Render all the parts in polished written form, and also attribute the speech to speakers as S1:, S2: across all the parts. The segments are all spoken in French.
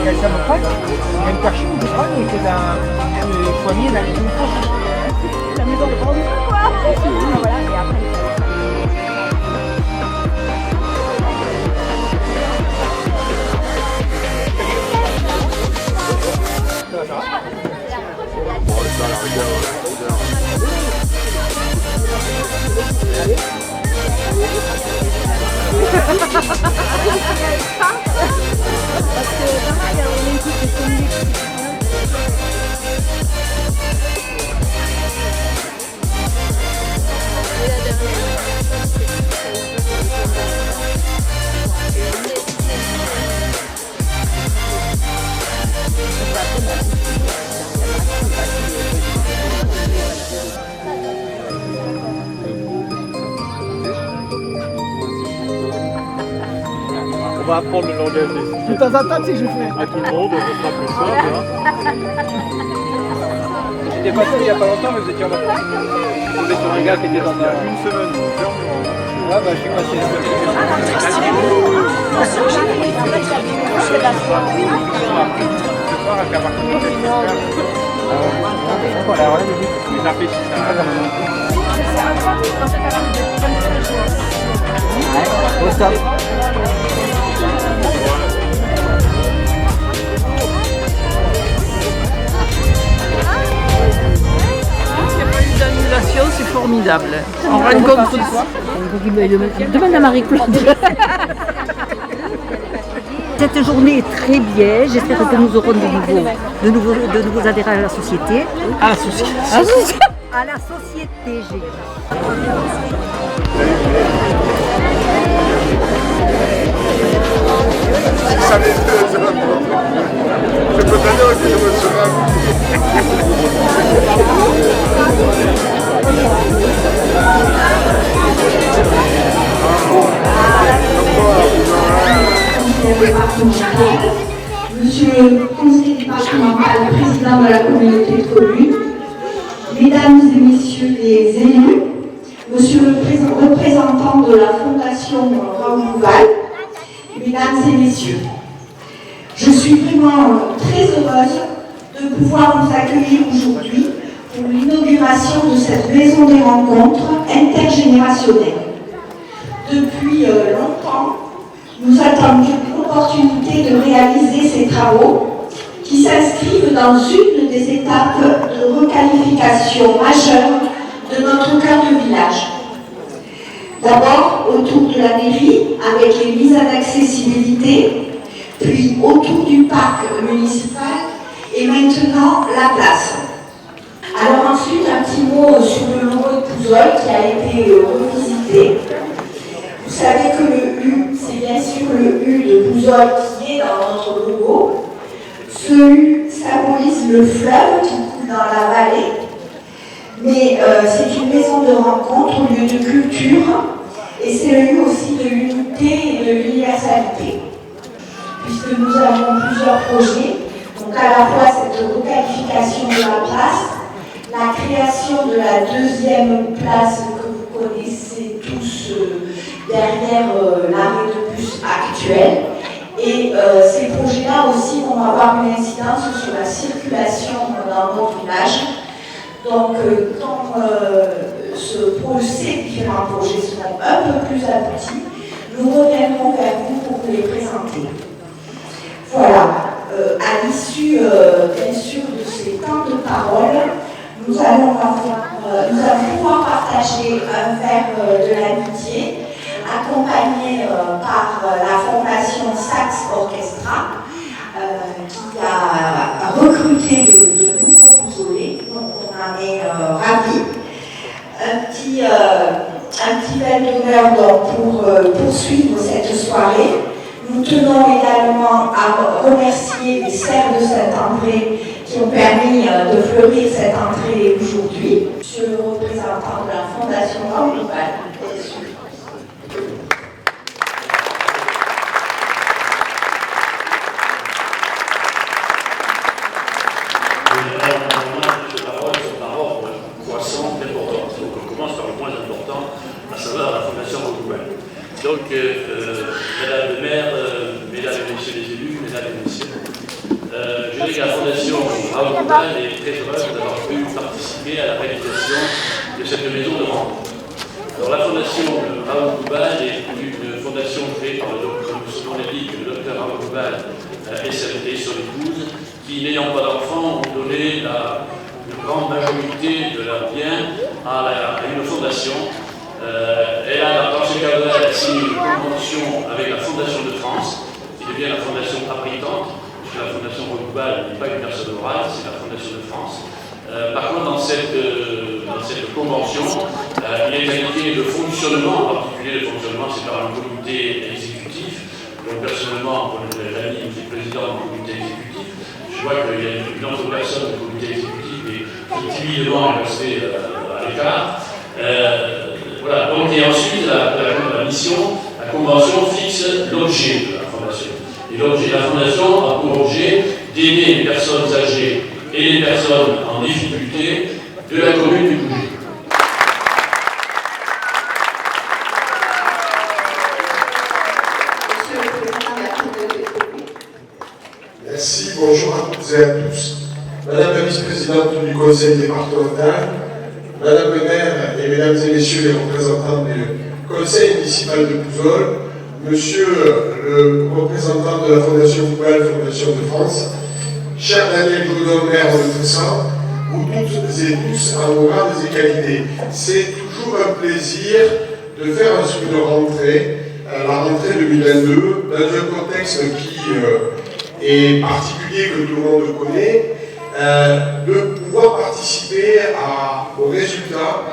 S1: Qu'elle me prenne, il y a une personne qui prend et qui est soignée dans les maison de grande quoi. Voilà, et après.
S2: On va apprendre le langage des signes.
S1: De temps en temps, tu sais, je fais.
S2: À tout le monde, ce sera plus simple. Hein.
S3: J'étais passé il n'y a pas longtemps, mais vous étiez en vacances. Je tombé sur un gars qui était dans un...
S2: Une semaine, fermement.
S3: Ah bah je suis passé une
S4: D'annulation, c'est formidable. On rencontre
S5: Demande à Marie-Claude. Cette journée est très bien. J'espère que nous aurons de nouveaux adhérents à la société.
S4: à la société.
S5: À la société, j'ai dit.
S6: Ça m'est très important. Je peux donner aussi émotionnel.
S7: Monsieur le conseiller départemental, président de la communauté de communes, mesdames et messieurs les élus, monsieur le représentant de la fondation Raoul-Duval, mesdames et messieurs, je suis vraiment très heureuse de pouvoir vous accueillir aujourd'hui pour l'inauguration de cette maison des rencontres intergénérationnelles. Depuis longtemps, nous attendions l'opportunité de réaliser ces travaux qui s'inscrivent dans une des étapes de requalification majeure de notre cœur de village. D'abord autour de la mairie avec les mises en accessibilité, puis autour du parc municipal et maintenant la place. Alors ensuite un petit mot sur le logo de Pouzol qui a été revisité. Vous savez que le U, c'est bien sûr le U de Pouzol qui est dans notre logo. Ce U symbolise le fleuve qui coule dans la vallée, mais c'est une maison de rencontre, un lieu de culture, et c'est le lieu aussi de l'unité et de l'universalité. Puisque nous avons plusieurs projets, donc à la fois cette requalification de la place, la création de la deuxième place que vous connaissez tous derrière l'arrêt de bus actuel. Et ces projets-là aussi vont avoir une incidence sur la circulation dans notre village. Donc, quand ces différents projets seront un peu plus aboutis, nous reviendrons vers vous pour vous les présenter. Voilà, à l'issue, bien sûr, de ces temps de parole, nous allons pouvoir partager un verre de l'amitié, accompagné par la formation Sax Orchestra, qui a recruté de nouveaux Pouzolais, donc on en est ravis. Un petit verre d'honneur pour poursuivre cette soirée. Nous tenons également à remercier les serres de Saint-André qui ont permis de fleurir cette entrée aujourd'hui. Monsieur le représentant de la Fondation Raoul-Duval, bien sûr.
S8: Donc, Madame le maire, Mesdames et Messieurs, messieurs les élus, mesdames et messieurs. Je dirais que la Fondation Raoul Boubal est très heureuse d'avoir pu participer à la réalisation de cette maison de rencontre. Alors, la Fondation Raoul Boubal est une fondation créée par le docteur Raoul Boubal et son épouse, qui, n'ayant pas d'enfants, ont donné la grande majorité de leurs biens à une fondation. Elle a, dans ce cadre-là, signé une convention avec la Fondation de France, qui devient la Fondation abritante, puisque la Fondation Raoul Boubal n'est pas une personne morale, c'est la Fondation de France. Par contre, dans cette convention, il est indiqué le fonctionnement, en particulier le fonctionnement, c'est par un comité exécutif. Donc, personnellement, pour l'ami qui est président du comité exécutif, je vois qu'il y a une autre personne du comité exécutif qui timidement est restée à l'écart. Voilà, donc, et ensuite, la mission, la convention fixe l'objet de la fondation. Et l'objet de la fondation a pour objet d'aider les personnes âgées et les personnes en difficulté de la commune du Gouget.
S6: Merci, bonjour à toutes et à tous. Madame la vice-présidente du conseil départemental, Madame le maire et mesdames et messieurs les représentants du conseil municipal de Pouzol, monsieur le représentant de la Fondation Boubal, Fondation de France, cher Daniel Godon, maire de Tressan, vous toutes et tous à vos grades et qualités. C'est toujours un plaisir de faire un suivi de rentrée, la rentrée 2022, dans un contexte qui est particulier, que tout le monde connaît, de pouvoir participer aux résultats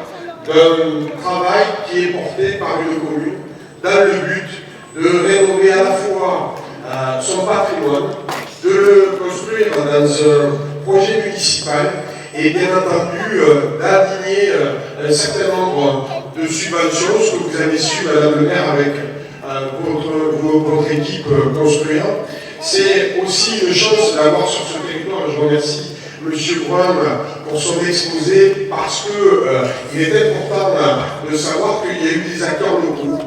S6: d'un travail qui est porté par une commune dans le but de rénover à la fois son patrimoine, de le construire dans un projet municipal et bien entendu d'aligner un certain nombre de subventions, ce que vous avez su, Madame le maire, avec votre équipe construire. C'est aussi une chance d'avoir sur ce territoire, je remercie M. Brun pour son exposé, parce qu'il est important de savoir qu'il y a eu des acteurs locaux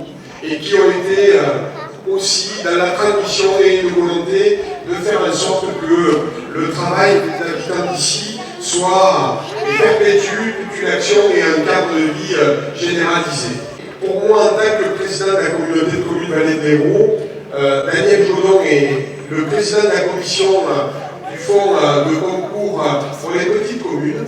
S6: et qui ont été aussi dans la transmission et une volonté de faire en sorte que le travail des habitants d'ici soit perpétue, toute une action et un cadre de vie généralisé. Pour moi, en tant que président de la communauté de communes Vallée de l'Hérault, Daniel Godon est le président de la commission du fonds de concours pour les petites communes.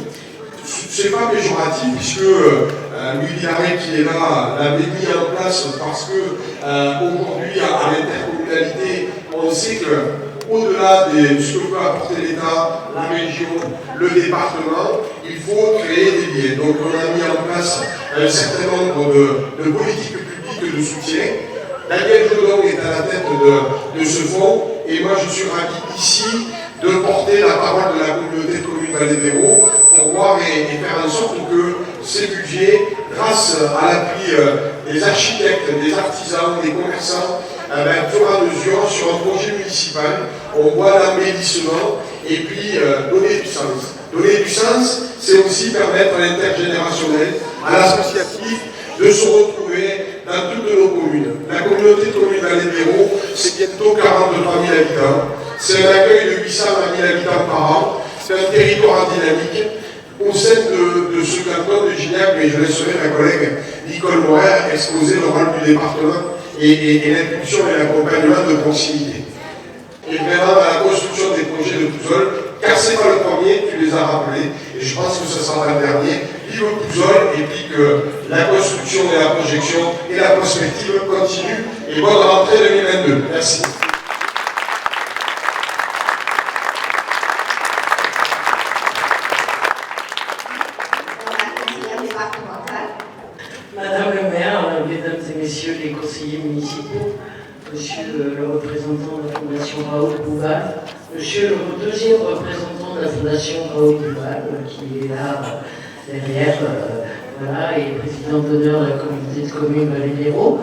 S6: Ce n'est pas péjoratif, puisque Louis Villaret, qui est là, l'avait mis en place parce qu'aujourd'hui, à l'intercommunalité, on sait qu'au-delà de ce que peut apporter l'État, la région, le département, il faut créer des biais. Donc on a mis en place un certain nombre de politiques publiques de soutien. Daniel Godon est à la tête de ce fonds, et moi je suis ravi ici de porter la parole de la communauté de communes Vallée de l'Hérault pour voir et faire en sorte que ces budgets, grâce à l'appui des architectes, des artisans, des commerçants, fur et à mesure, sur un projet municipal, on voit l'embellissement et puis donner du sens. Donner du sens, c'est aussi permettre à l'intergénérationnel, à l'associatif, de se retrouver dans toutes nos communes. La communauté de communes Vallée de l'Hérault, c'est bientôt 43 000 habitants. C'est un accueil de 820 000 habitants par an. C'est un territoire dynamique. Au sein de ce canton de Gignac, mais je laisserai ma collègue Nicole Moret exposer le rôle du département et l'impulsion et l'accompagnement de proximité. Et vraiment dans la construction des projets de Pouzol, car ce n'est pas le premier, tu les as rappelés, et je pense que ce sera le dernier. Vive Pouzol, et puis que la construction et la projection et la prospective continuent. Et bonne rentrée 2022. Merci.
S9: Madame le maire, mesdames et messieurs les conseillers municipaux, monsieur le représentant de la Fondation Raoul Boubal, monsieur le deuxième représentant de la Fondation Raoul Boubal, qui est là derrière, voilà, et président d'honneur de la communauté de communes Vallée de l'Hérault,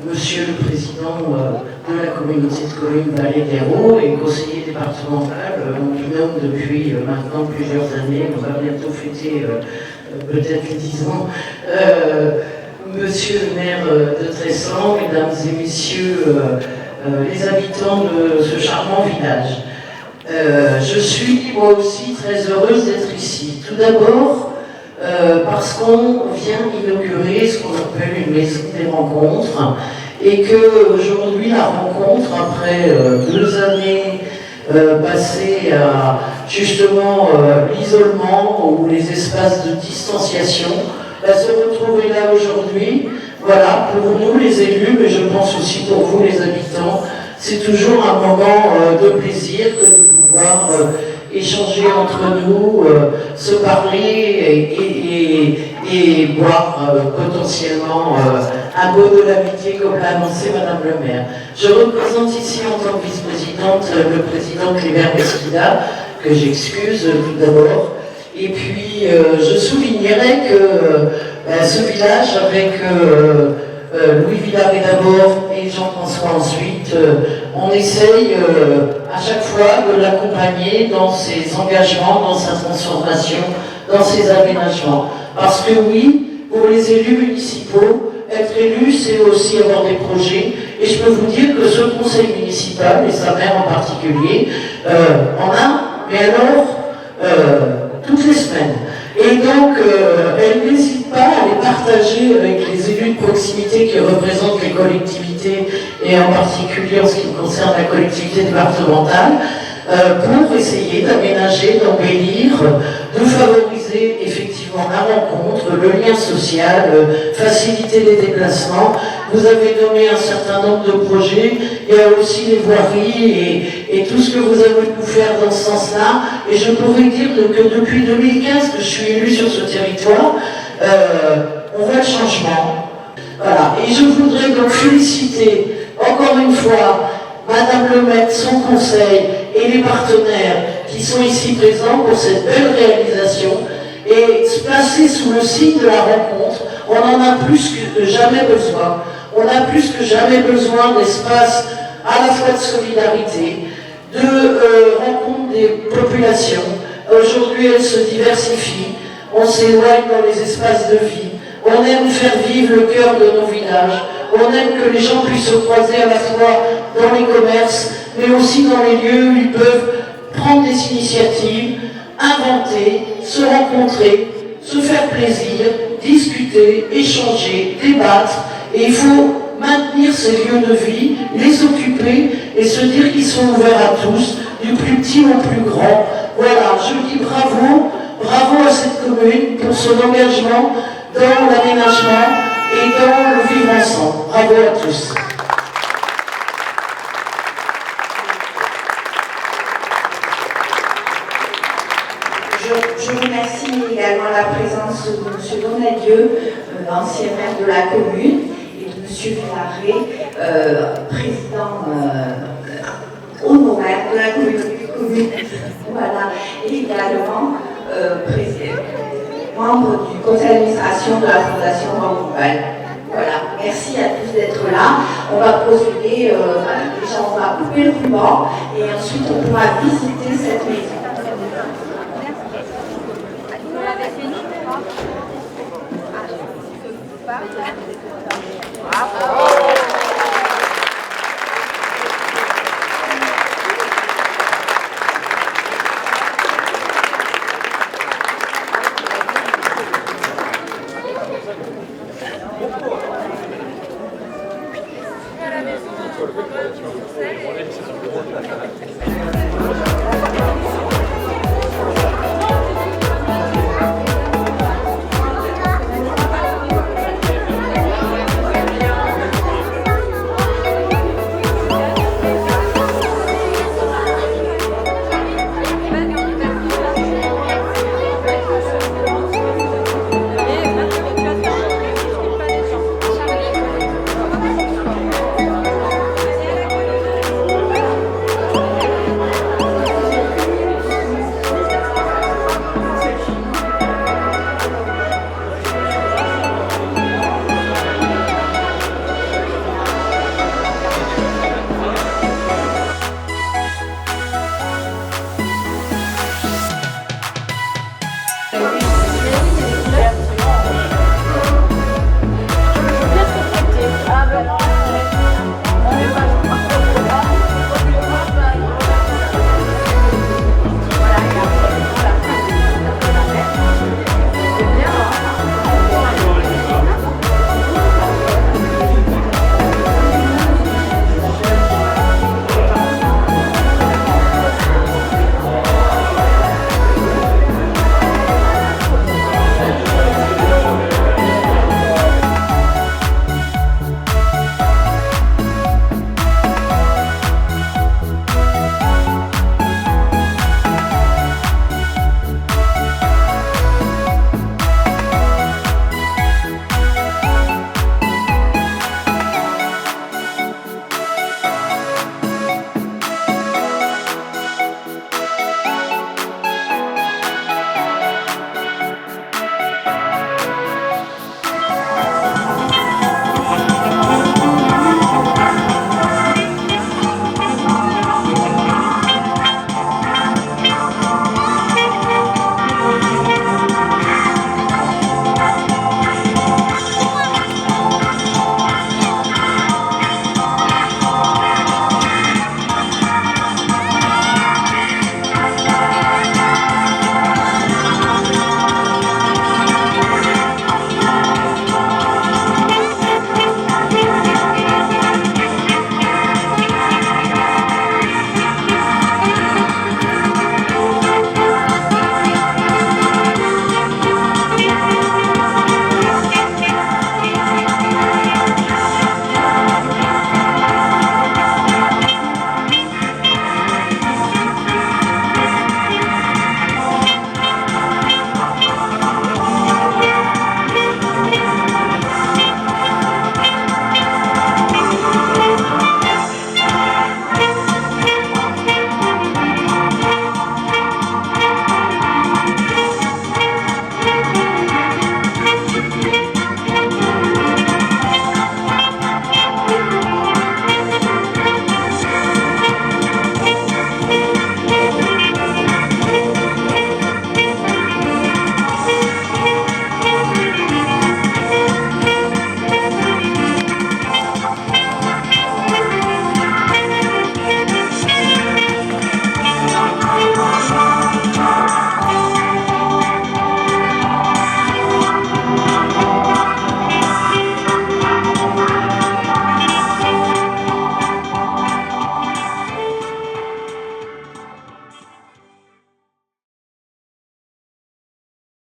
S9: monsieur le président de la communauté de communes Vallée de l'Hérault et conseiller départemental, mon binôme depuis maintenant plusieurs années, on va bientôt fêter peut-être 10 ans. Monsieur le maire de Tressan, mesdames et messieurs les habitants de ce charmant village. Je suis moi aussi très heureuse d'être ici. Tout d'abord, parce qu'on vient inaugurer ce qu'on appelle une maison des rencontres et qu'aujourd'hui la rencontre, après 2 années passées à justement l'isolement ou les espaces de distanciation, se retrouver là aujourd'hui, voilà, pour nous les élus, mais je pense aussi pour vous les habitants, c'est toujours un moment de plaisir que de pouvoir échanger entre nous, se parler et boire potentiellement un pot de l'amitié comme l'a annoncé Madame le maire. Je représente ici en tant que vice-présidente le président Cléber Mesquida, que j'excuse tout d'abord. Et puis je soulignerai que ce village avec Louis Villaret d'abord et Jean-François ensuite, on essaye à chaque fois de l'accompagner dans ses engagements, dans sa transformation, dans ses aménagements. Parce que oui, pour les élus municipaux, être élu, c'est aussi avoir des projets. Et je peux vous dire que ce conseil municipal, et sa maire en particulier, en a, mais alors, toutes les semaines. Et donc, elle n'hésite pas à les partager avec les élus de proximité qui représentent les collectivités, et en particulier en ce qui concerne la collectivité départementale, pour essayer d'aménager, d'embellir, de favoriser effectivement la rencontre, le lien social, faciliter les déplacements. Vous avez nommé un certain nombre de projets, il y a aussi les voiries et tout ce que vous avez pu faire dans ce sens-là. Et je pourrais dire que depuis 2015 que je suis élue sur ce territoire, on voit le changement. Voilà. Et je voudrais donc féliciter encore une fois Madame le maire, son conseil et les partenaires qui sont ici présents pour cette belle réalisation et se placer sous le signe de la rencontre. On en a plus que jamais besoin. On a plus que jamais besoin d'espace à la fois de solidarité, de rencontre des populations. Aujourd'hui, elles se diversifient. On s'éloigne dans les espaces de vie. On aime faire vivre le cœur de nos villages. On aime que les gens puissent se croiser à la fois dans les commerces, mais aussi dans les lieux où ils peuvent prendre des initiatives, inventer, se rencontrer, se faire plaisir, discuter, échanger, débattre. Et il faut maintenir ces lieux de vie, les occuper et se dire qu'ils sont ouverts à tous, du plus petit au plus grand. Voilà, je dis bravo, bravo à cette commune pour son engagement dans l'aménagement et dans le vivre ensemble. Bravo à tous.
S7: Je remercie également la présence de M. Donadieu, ancien maire de la commune, et de M. Villaret, président honoraire de la commune. Voilà. Et également membre du conseil d'administration de la Fondation Raoul-Bouval. Voilà, merci à tous d'être là. On va procéder, déjà on va couper le ruban et ensuite on pourra visiter cette maison.